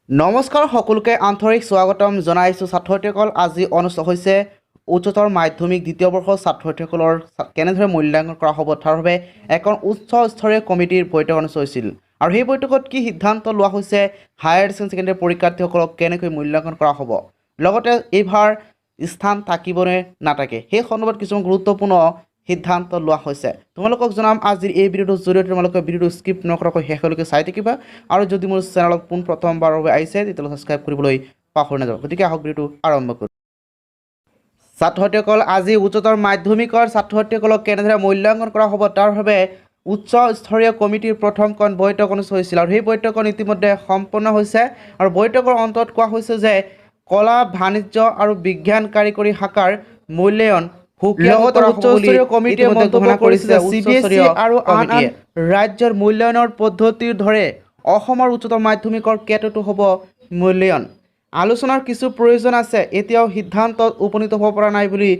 নমস্কাৰ সকলোকে আন্তৰিক স্বাগতম জনাইছোঁ ছাত্ৰসকল আজি অনুষ্ঠিত হৈছে উচ্চতৰ মাধ্যমিক দ্বিতীয় বৰ্ষৰ ছাত্ৰসকলৰ কেনেদৰে মূল্যাংকন কৰা হ'ব তাৰ বাবে এখন উচ্চ স্তৰীয় কমিটিৰ বৈঠক অনুষ্ঠিত হৈছিল আৰু সেই বৈঠকত কি সিদ্ধান্ত লোৱা হৈছে হায়াৰ ছেকেণ্ডাৰী পৰীক্ষাৰ্থীসকলক কেনেকৈ মূল্যাংকন কৰা হ'ব লগতে এইবাৰ স্থান থাকিবনে নাথাকে সেই সন্দৰ্ভত কিছুমান গুৰুত্বপূৰ্ণ সিদ্ধান্ত লোৱা হৈছে তোমালোকক জনাম আজিৰ এই ভিডিঅ'টোৰ জৰিয়তে তোমালোকে ভিডিঅ'টো স্কিপ নকৰাকৈ শেষলৈকে চাই থাকিবা আৰু যদি মোৰ চেনেলত পোন প্ৰথমবাৰৰ বাবে আহিছে তেতিয়াহ'লে ছাবস্ক্ৰাইব কৰিবলৈ পাহৰি নাযাব গতিকে আহক ভিডিঅ'টো আৰম্ভ কৰোঁ ছাত্ৰসকল আজি উচ্চতৰ মাধ্যমিকৰ ছাত্ৰসকলক কেনেদৰে মূল্যাংকন কৰা হ'ব তাৰ বাবে উচ্চ স্তৰীয় কমিটিৰ প্ৰথমখন বৈঠক অনুষ্ঠিত হৈছিল আৰু সেই বৈঠকখন ইতিমধ্যে সম্পন্ন হৈছে আৰু বৈঠকৰ অন্তত কোৱা হৈছে যে কলা বাণিজ্য আৰু বিজ্ঞান কাৰিকৰী শাখাৰ মূল্যায়ন লগতে উচ্চস্তৰীয় কমিটিয়ে মন্তব্য কৰিছে যে CBSE আৰু আন ৰাজ্যৰ মূল্যায়নৰ পদ্ধতিৰ দৰে অসমৰ উচ্চতৰ মাধ্যমিকৰ ক্ষেত্ৰতো হ'ব মূল্যায়ন আলোচনাৰ কিছু প্ৰয়োজন আছে এতিয়াও সিদ্ধান্তত উপনীত হ'ব পৰা নাই বুলি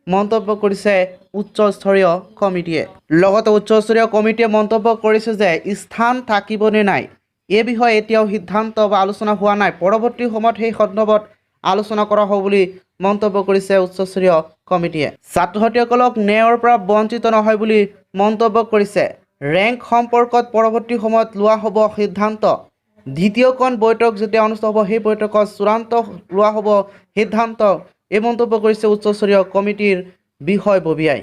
মন্তব্য কৰিছে উচ্চস্তৰীয় কমিটিয়ে লগতে উচ্চস্তৰীয় কমিটিয়ে মন্তব্য কৰিছে যে স্থান থাকিবনে নাই এই বিষয়ে এতিয়াও সিদ্ধান্ত বা আলোচনা হোৱা নাই পৰৱৰ্তী সময়ত সেই সন্দৰ্ভত আলোচনা কৰা হ'ব বুলি মন্তব্য কৰিছে উচ্চস্তৰীয় কমিটিয়ে ছাত্ৰসকলক ন্যায়ৰ পৰা বঞ্চিত নহয় বুলি মন্তব্য কৰিছে ৰেংক সম্পৰ্কত পৰৱৰ্তী সময়ত লোৱা হ'ব সিদ্ধান্ত দ্বিতীয়খন বৈঠক যেতিয়া অনুষ্ঠিত হ'ব সেই বৈঠকত চূড়ান্ত লোৱা হ'ব সিদ্ধান্ত এই মন্তব্য কৰিছে উচ্চস্তৰীয় কমিটিৰ বিষয়ববীয়াই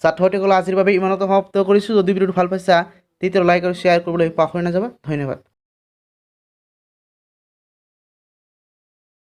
ছাত্ৰসকল আজিৰ বাবে ইমানতে সমাপ্ত কৰিছোঁ যদি ভিডিঅ'টো ভাল পাইছা তেতিয়া লাইক আৰু শ্বেয়াৰ কৰিবলৈ পাহৰি নাযাবা ধন্যবাদ